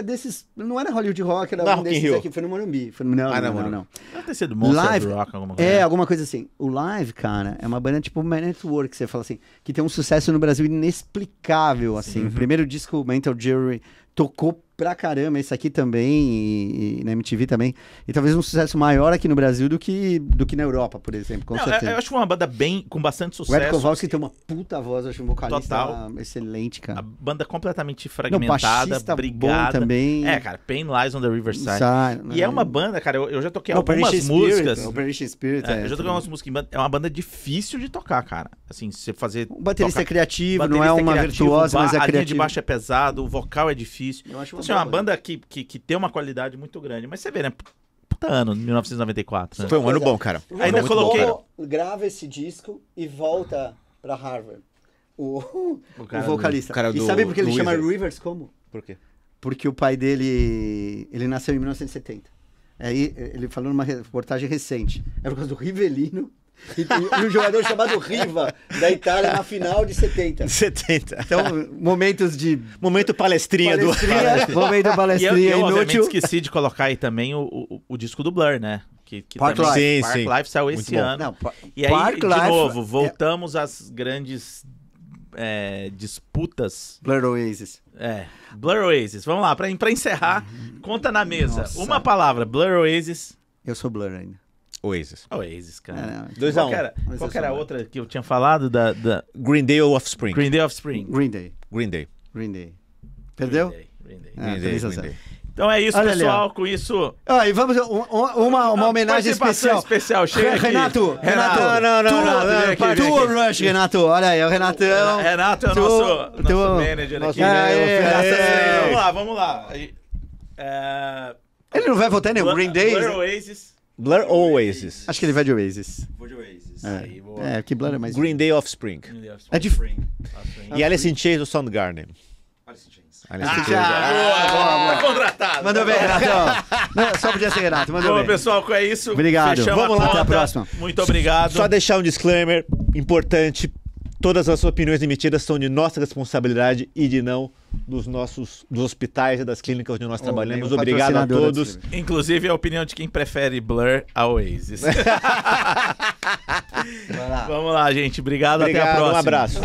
Desses... Não era Hollywood Rock, era Não, um desses Rock in Rio. aqui. Foi no Morumbi. Não. Deve ter sido Monster Live, Rock, alguma coisa. alguma coisa assim. O Live, cara, é uma banda tipo Man at Work, você fala assim, que tem um sucesso no Brasil inexplicável, assim. O primeiro disco, Mental Jury, tocou pra caramba, esse aqui também, e na MTV também. E talvez um sucesso maior aqui no Brasil do que na Europa, por exemplo, com Não, certeza. eu acho uma banda com bastante O Ed sucesso. Kowalski tem uma puta voz, eu acho um vocalista Total. excelente, cara. A banda completamente Não, fragmentada, baixista brigada. bom também. Cara, Pain Lies on the Riverside. Sai, E é uma banda, cara, eu já toquei Operation algumas Spirit, músicas. Operation Spirit, Eu já toquei algumas músicas em banda. É uma banda difícil de tocar, cara. Assim, você fazer... O baterista é tocar- criativo, não é baterista uma criativo, virtuosa, mas é a linha de criativo. baixo é pesado, o vocal é difícil. Eu acho Então, assim, é boa uma banda que tem uma qualidade muito grande. Mas você vê, né? Puta ano, 1994. Né? Foi um ano bom, cara. Ainda Muito coloquei- bom, cara. Grava esse disco e volta pra Harvard. O cara vocalista. o cara E do- sabe por que ele do chama Weezer. Rivers como? Por quê? Porque o pai dele, ele nasceu em 1970. Aí ele falou numa reportagem recente. É por causa do Rivelino e um jogador chamado Riva, da Itália, na final de 70. 70. Então, momentos de Momento palestrinha, palestrinha, momento E palestrinha eu obviamente, inútil. esqueci de colocar aí também o disco do Blur, né? Que Park também, Life. Park Sim, sim. Life saiu Muito esse bom. ano. Não, E aí, Park de Life novo, voltamos às grandes disputas. Blur Oasis. Blur Oasis. Vamos lá, pra encerrar, conta na mesa. Nossa. Uma palavra, Blur Oasis. Eu sou Blur ainda. Oasis. Oasis, cara. 2 a 1. Mas Qual eu que era a sou outra que eu tinha falado? Da Green Day ou Offspring? Green Day Offspring. Green Day. Green Day. Green Day. Perdeu? Green Day. Ah, Green Day, 3 a Green 0. Day. Então é isso, Olha ali, pessoal. Com isso... E vamos uma homenagem participação especial. Chega aqui. Renato. Não, Tu ou Rush, Renato? Olha aí, o Renatão. Renato é o Tu- nosso tu- manager aqui. Vamos lá. Ele não vai votar nem o Green Day? Blur Oasis. Blur ou Oasis? Acho que ele vai de Oasis. Vou de Oasis. É, Aí, boa. que Blur é mais... Green Day Offspring. É dif- E Alice in Chains ou Soundgarden? Alice in Chains. Tá contratado. Mandou bem, Renatão. Não, só podia ser Renato, mandou Bom, bem. pessoal, com isso. Obrigado. Fechamos Vamos lá, a até a conta. próxima. Muito obrigado. Só deixar um disclaimer importante. Todas as opiniões emitidas são de nossa responsabilidade e de não dos hospitais e das clínicas onde nós trabalhamos. Obrigado a todos. Inclusive a opinião de quem prefere Blur a Oasis. Vai lá. Vamos lá, gente. Obrigado, até a próxima. Um abraço.